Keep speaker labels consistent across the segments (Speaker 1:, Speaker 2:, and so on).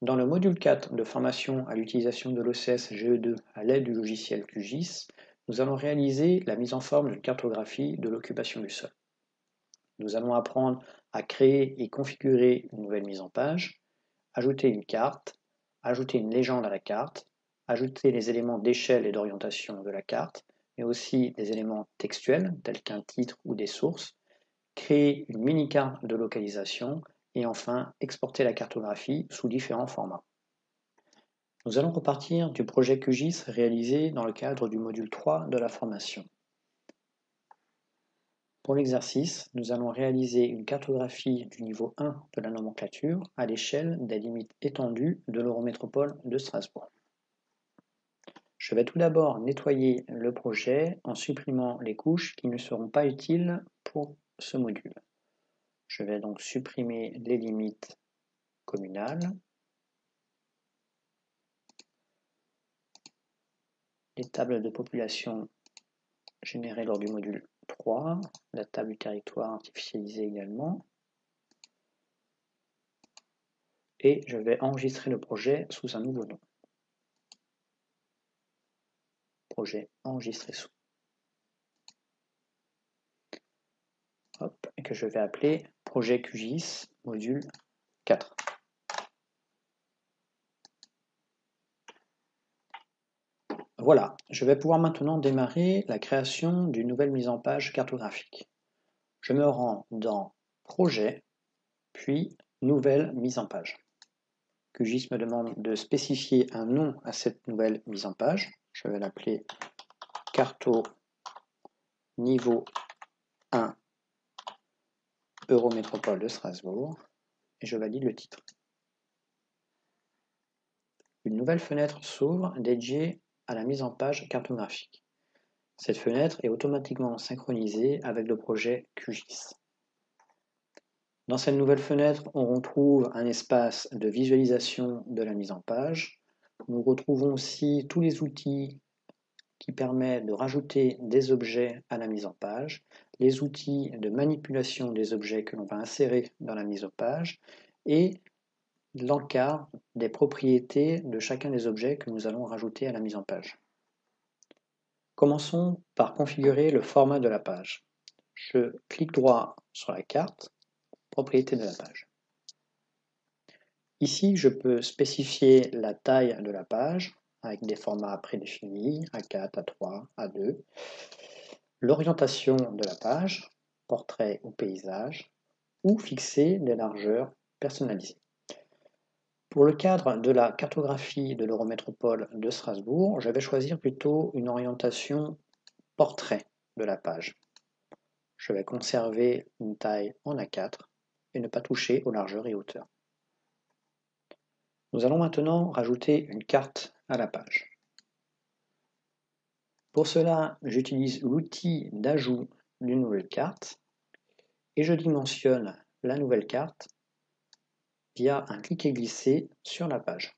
Speaker 1: Dans le module 4 de formation à l'utilisation de l'OCS GE2 à l'aide du logiciel QGIS, nous allons réaliser la mise en forme d'une cartographie de l'occupation du sol. Nous allons apprendre à créer et configurer une nouvelle mise en page, ajouter une carte, ajouter une légende à la carte, ajouter les éléments d'échelle et d'orientation de la carte, mais aussi des éléments textuels tels qu'un titre ou des sources, créer une mini-carte de localisation et enfin exporter la cartographie sous différents formats. Nous allons repartir du projet QGIS réalisé dans le cadre du module 3 de la formation. Pour l'exercice, nous allons réaliser une cartographie du niveau 1 de la nomenclature à l'échelle des limites étendues de l'Eurométropole de Strasbourg. Je vais tout d'abord nettoyer le projet en supprimant les couches qui ne seront pas utiles pour ce module. Je vais donc supprimer les limites communales, les tables de population générées lors du module 3, la table du territoire artificialisée également, et je vais enregistrer le projet sous un nouveau nom. Projet enregistré sous. Hop, et que je vais appeler projet QGIS module 4. Voilà, je vais pouvoir maintenant démarrer la création d'une nouvelle mise en page cartographique. Je me rends dans Projet, puis Nouvelle mise en page. QGIS me demande de spécifier un nom à cette nouvelle mise en page. Je vais l'appeler Carto Niveau 1 Eurométropole de Strasbourg et je valide le titre. Une nouvelle fenêtre s'ouvre dédiée à la mise en page cartographique. Cette fenêtre est automatiquement synchronisée avec le projet QGIS. Dans cette nouvelle fenêtre, on retrouve un espace de visualisation de la mise en page. Nous retrouvons aussi tous les outils qui permettent de rajouter des objets à la mise en page, les outils de manipulation des objets que l'on va insérer dans la mise en page et l'encart des propriétés de chacun des objets que nous allons rajouter à la mise en page. Commençons par configurer le format de la page. Je clique droit sur la carte, propriétés de la page. Ici, je peux spécifier la taille de la page avec des formats prédéfinis, A4, A3, A2, l'orientation de la page, portrait ou paysage, ou fixer des largeurs personnalisées. Pour le cadre de la cartographie de l'Eurométropole de Strasbourg, je vais choisir plutôt une orientation portrait de la page. Je vais conserver une taille en A4 et ne pas toucher aux largeurs et hauteurs. Nous allons maintenant rajouter une carte à la page. Pour cela, j'utilise l'outil d'ajout d'une nouvelle carte et je dimensionne la nouvelle carte via un cliquer-glisser sur la page.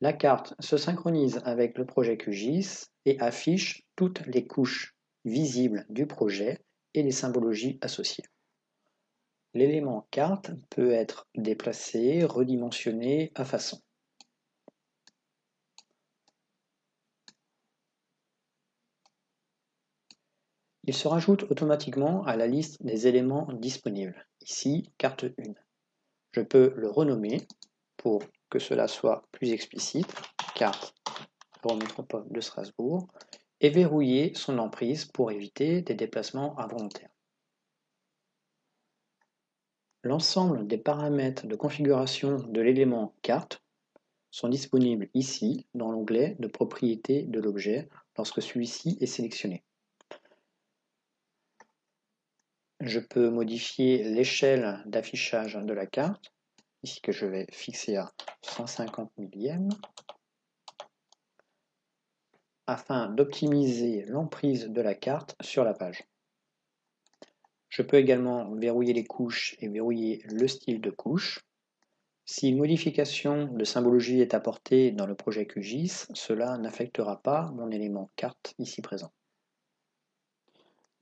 Speaker 1: La carte se synchronise avec le projet QGIS et affiche toutes les couches visibles du projet et les symbologies associées. L'élément carte peut être déplacé, redimensionné à façon. Il se rajoute automatiquement à la liste des éléments disponibles. Ici, carte 1. Je peux le renommer pour que cela soit plus explicite, carte Eurométropole de Strasbourg, et verrouiller son emprise pour éviter des déplacements involontaires. L'ensemble des paramètres de configuration de l'élément carte sont disponibles ici dans l'onglet de propriétés de l'objet lorsque celui-ci est sélectionné. Je peux modifier l'échelle d'affichage de la carte, ici que je vais fixer à 150 millièmes, afin d'optimiser l'emprise de la carte sur la page. Je peux également verrouiller les couches et verrouiller le style de couche. Si une modification de symbologie est apportée dans le projet QGIS, cela n'affectera pas mon élément carte ici présent.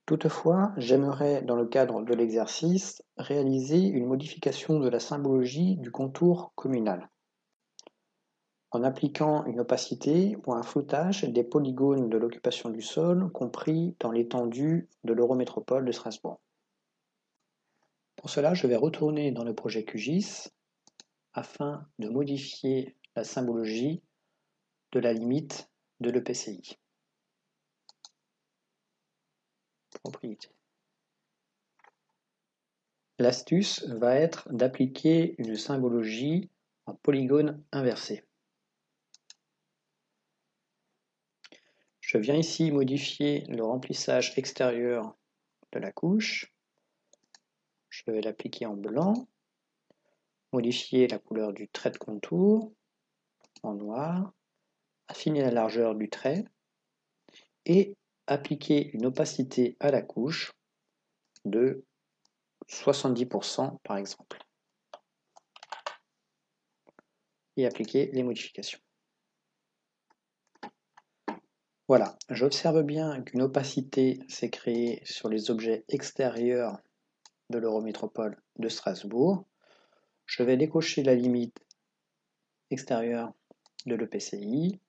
Speaker 1: Toutefois, j'aimerais, dans le cadre de l'exercice, réaliser une modification de la symbologie du contour communal, en appliquant une opacité ou un floutage des polygones de l'occupation du sol compris dans l'étendue de l'Eurométropole de Strasbourg. Pour cela, je vais retourner dans le projet QGIS afin de modifier la symbologie de la limite de l'EPCI. Propriété. L'astuce va être d'appliquer une symbologie en polygone inversé. Je viens ici modifier le remplissage extérieur de la couche. Je vais l'appliquer en blanc, modifier la couleur du trait de contour en noir, affiner la largeur du trait et appliquer une opacité à la couche de 70% par exemple. Et appliquer les modifications. Voilà, j'observe bien qu'une opacité s'est créée sur les objets extérieurs de l'Eurométropole de Strasbourg. Je vais décocher la limite extérieure de l'EPCI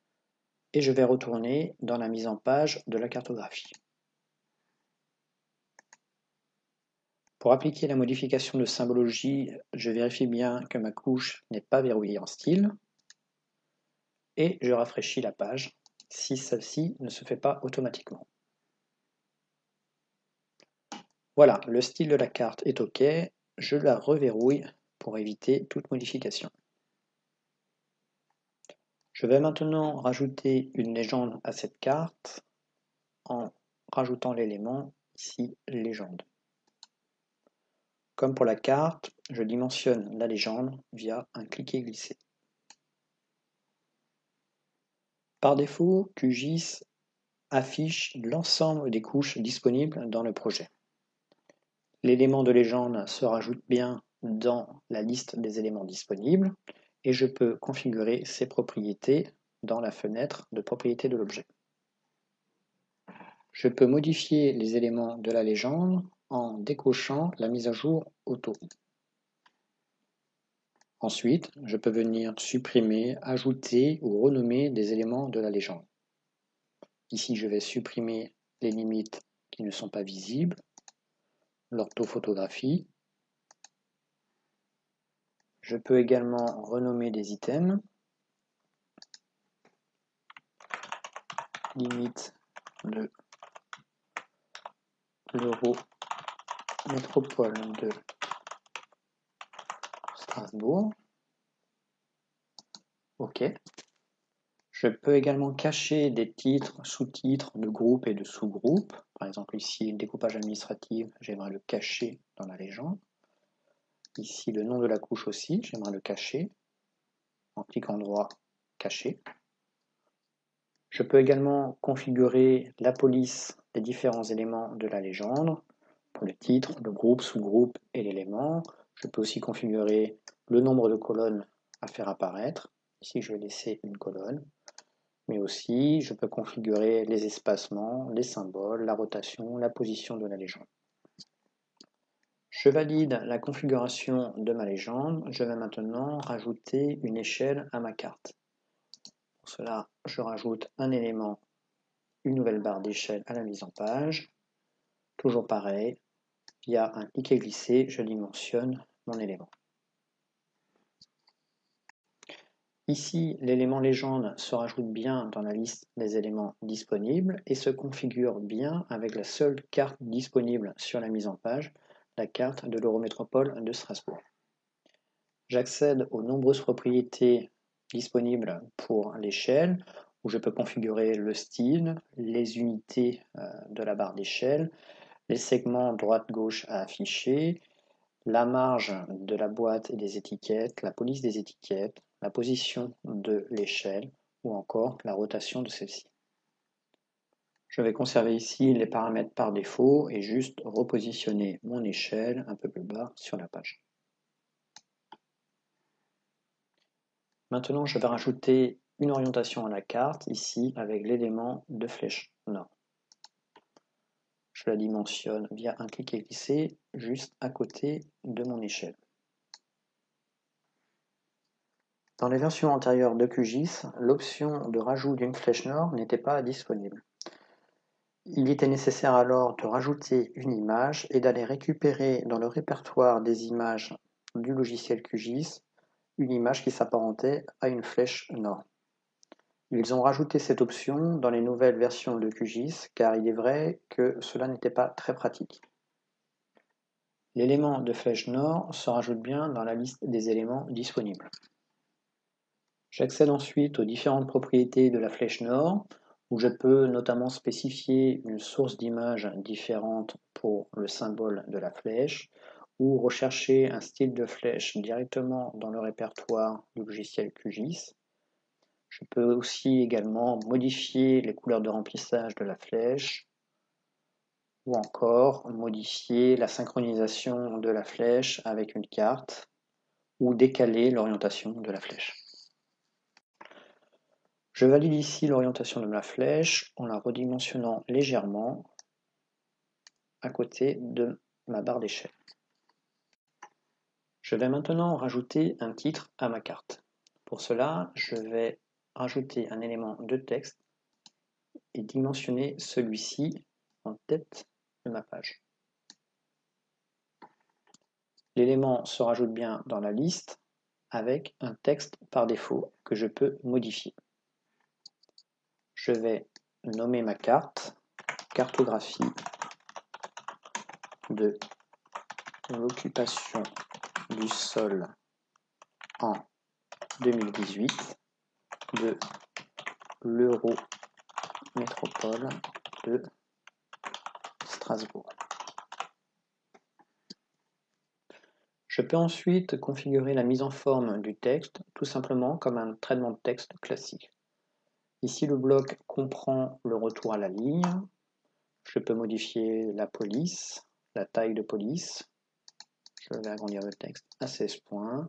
Speaker 1: et je vais retourner dans la mise en page de la cartographie. Pour appliquer la modification de symbologie, je vérifie bien que ma couche n'est pas verrouillée en style et je rafraîchis la page si celle-ci ne se fait pas automatiquement. Voilà, le style de la carte est OK, je la reverrouille pour éviter toute modification. Je vais maintenant rajouter une légende à cette carte en rajoutant l'élément ici légende. Comme pour la carte, je dimensionne la légende via un cliquer-glisser. Par défaut, QGIS affiche l'ensemble des couches disponibles dans le projet. L'élément de légende se rajoute bien dans la liste des éléments disponibles et je peux configurer ses propriétés dans la fenêtre de propriétés de l'objet. Je peux modifier les éléments de la légende en décochant la mise à jour auto. Ensuite, je peux venir supprimer, ajouter ou renommer des éléments de la légende. Ici, je vais supprimer les limites qui ne sont pas visibles, l'orthophotographie. Je peux également renommer des items. Limite de l'Eurométropole de Strasbourg. OK. Je peux également cacher des titres, sous-titres de groupes et de sous-groupes. Par exemple ici, le découpage administratif, j'aimerais le cacher dans la légende. Ici, le nom de la couche aussi, j'aimerais le cacher. En cliquant droit, cacher. Je peux également configurer la police des différents éléments de la légende, pour le titre, le groupe, sous-groupe et l'élément. Je peux aussi configurer le nombre de colonnes à faire apparaître. Ici, je vais laisser une colonne. Mais aussi, je peux configurer les espacements, les symboles, la rotation, la position de la légende. Je valide la configuration de ma légende. Je vais maintenant rajouter une échelle à ma carte. Pour cela, je rajoute un élément, une nouvelle barre d'échelle à la mise en page. Toujours pareil, via un cliquer-glisser, je dimensionne mon élément. Ici, l'élément légende se rajoute bien dans la liste des éléments disponibles et se configure bien avec la seule carte disponible sur la mise en page, la carte de l'Eurométropole de Strasbourg. J'accède aux nombreuses propriétés disponibles pour l'échelle, où je peux configurer le style, les unités de la barre d'échelle, les segments droite-gauche à afficher, la marge de la boîte et des étiquettes, la police des étiquettes, la position de l'échelle ou encore la rotation de celle-ci. Je vais conserver ici les paramètres par défaut et juste repositionner mon échelle un peu plus bas sur la page. Maintenant, je vais rajouter une orientation à la carte, ici avec l'élément de flèche nord. Je la dimensionne via un clic et glisser juste à côté de mon échelle. Dans les versions antérieures de QGIS, l'option de rajout d'une flèche nord n'était pas disponible. Il était nécessaire alors de rajouter une image et d'aller récupérer dans le répertoire des images du logiciel QGIS une image qui s'apparentait à une flèche nord. Ils ont rajouté cette option dans les nouvelles versions de QGIS car il est vrai que cela n'était pas très pratique. L'élément de flèche nord se rajoute bien dans la liste des éléments disponibles. J'accède ensuite aux différentes propriétés de la flèche nord, où je peux notamment spécifier une source d'image différente pour le symbole de la flèche, ou rechercher un style de flèche directement dans le répertoire du logiciel QGIS. Je peux aussi également modifier les couleurs de remplissage de la flèche, ou encore modifier la synchronisation de la flèche avec une carte, ou décaler l'orientation de la flèche. Je valide ici l'orientation de ma flèche en la redimensionnant légèrement à côté de ma barre d'échelle. Je vais maintenant rajouter un titre à ma carte. Pour cela, je vais rajouter un élément de texte et dimensionner celui-ci en tête de ma page. L'élément se rajoute bien dans la liste avec un texte par défaut que je peux modifier. Je vais nommer ma carte, cartographie de l'occupation du sol en 2018 de l'Eurométropole de Strasbourg. Je peux ensuite configurer la mise en forme du texte tout simplement comme un traitement de texte classique. Ici, le bloc comprend le retour à la ligne. Je peux modifier la police, la taille de police. Je vais agrandir le texte à 16 points.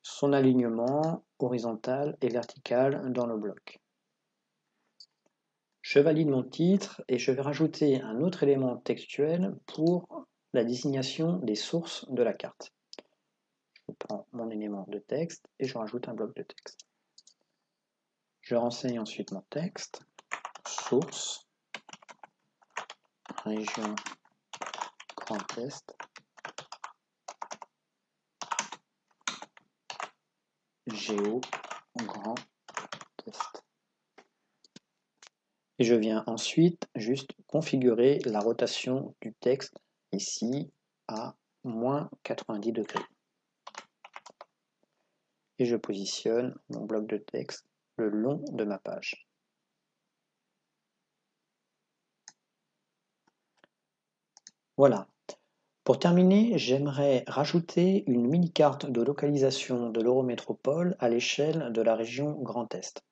Speaker 1: Son alignement horizontal et vertical dans le bloc. Je valide mon titre et je vais rajouter un autre élément textuel pour la désignation des sources de la carte. Je prends mon élément de texte et je rajoute un bloc de texte. Je renseigne ensuite mon texte. Source, région Grand Est, Géo Grand Est. Et je viens ensuite juste configurer la rotation du texte ici à moins 90 degrés. Et je positionne mon bloc de texte le long de ma page. Voilà. Pour terminer, j'aimerais rajouter une mini-carte de localisation de l'Eurométropole à l'échelle de la région Grand Est.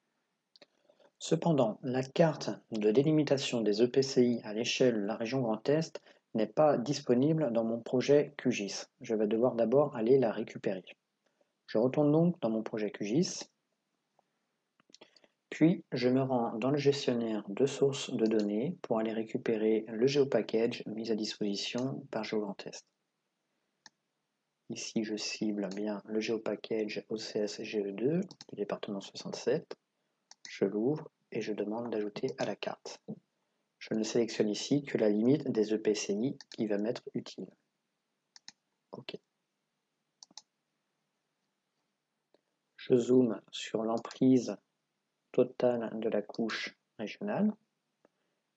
Speaker 1: Cependant, la carte de délimitation des EPCI à l'échelle de la région Grand Est n'est pas disponible dans mon projet QGIS. Je vais devoir d'abord aller la récupérer. Je retourne donc dans mon projet QGIS, puis je me rends dans le gestionnaire de sources de données pour aller récupérer le GeoPackage mis à disposition par GeoGrandEst. Ici, je cible bien le GeoPackage OCS GE2 du département 67. Je l'ouvre et je demande d'ajouter à la carte. Je ne sélectionne ici que la limite des EPCI qui va m'être utile. OK. Je zoome sur l'emprise totale de la couche régionale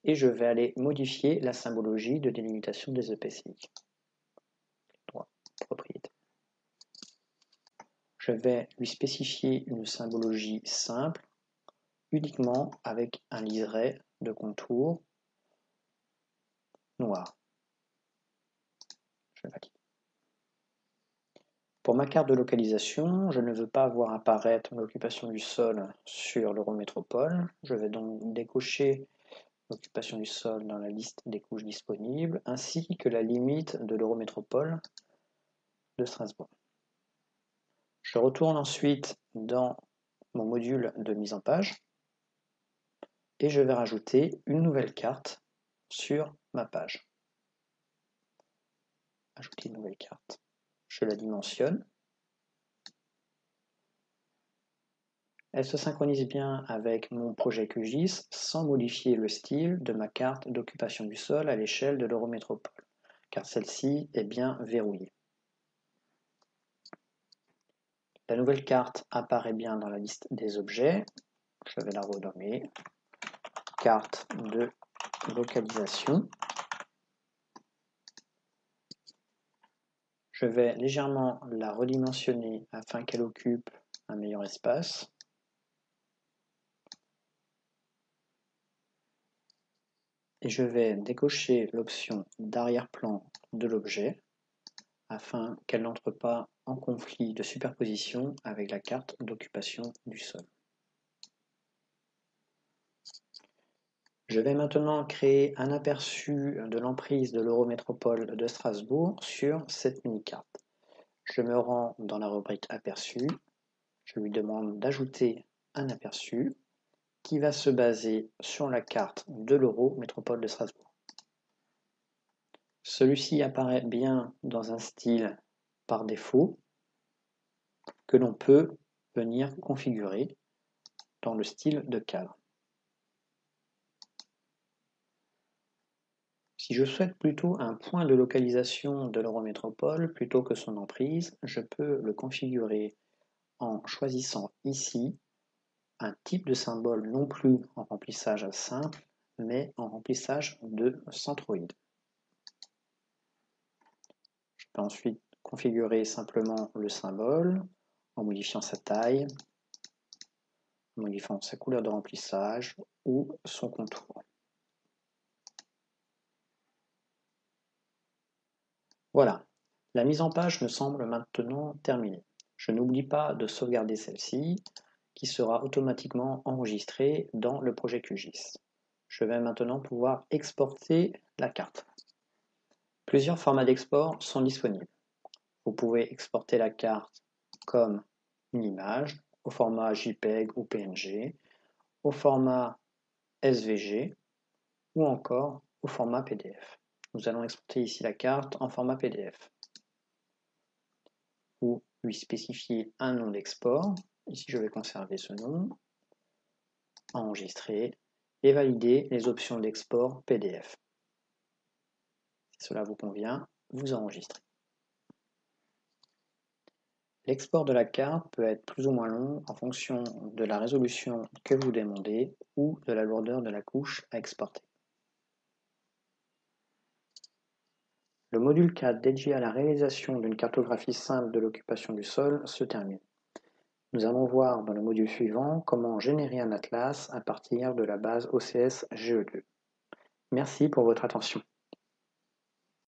Speaker 1: et je vais aller modifier la symbologie de délimitation des EPCI. Droit, propriété. Je vais lui spécifier une symbologie simple, uniquement avec un liseré de contour noir. Je valide. Pour ma carte de localisation, je ne veux pas voir apparaître l'occupation du sol sur l'Eurométropole. Je vais donc décocher l'occupation du sol dans la liste des couches disponibles, ainsi que la limite de l'Eurométropole de Strasbourg. Je retourne ensuite dans mon module de mise en page et je vais rajouter une nouvelle carte sur ma page. Ajouter une nouvelle carte. Je la dimensionne. Elle se synchronise bien avec mon projet QGIS sans modifier le style de ma carte d'occupation du sol à l'échelle de l'Eurométropole, car celle-ci est bien verrouillée. La nouvelle carte apparaît bien dans la liste des objets. Je vais la renommer carte de localisation. Je vais légèrement la redimensionner afin qu'elle occupe un meilleur espace. Et je vais décocher l'option d'arrière-plan de l'objet afin qu'elle n'entre pas en conflit de superposition avec la carte d'occupation du sol. Je vais maintenant créer un aperçu de l'emprise de l'Eurométropole de Strasbourg sur cette mini-carte. Je me rends dans la rubrique aperçu, je lui demande d'ajouter un aperçu qui va se baser sur la carte de l'Eurométropole de Strasbourg. Celui-ci apparaît bien dans un style par défaut que l'on peut venir configurer dans le style de cadre. Si je souhaite plutôt un point de localisation de l'Eurométropole plutôt que son emprise, je peux le configurer en choisissant ici un type de symbole non plus en remplissage simple, mais en remplissage de centroïde. Je peux ensuite configurer simplement le symbole en modifiant sa taille, en modifiant sa couleur de remplissage ou son contour. Voilà, la mise en page me semble maintenant terminée. Je n'oublie pas de sauvegarder celle-ci, qui sera automatiquement enregistrée dans le projet QGIS. Je vais maintenant pouvoir exporter la carte. Plusieurs formats d'export sont disponibles. Vous pouvez exporter la carte comme une image, au format JPEG ou PNG, au format SVG ou encore au format PDF. Nous allons exporter ici la carte en format PDF. Vous lui spécifiez un nom d'export. Ici, je vais conserver ce nom, enregistrer et valider les options d'export PDF. Si cela vous convient, vous enregistrez. L'export de la carte peut être plus ou moins long en fonction de la résolution que vous demandez ou de la lourdeur de la couche à exporter. Le module 4 dédié à la réalisation d'une cartographie simple de l'occupation du sol se termine. Nous allons voir dans le module suivant comment générer un atlas à partir de la base OCS GE2. Merci pour votre attention.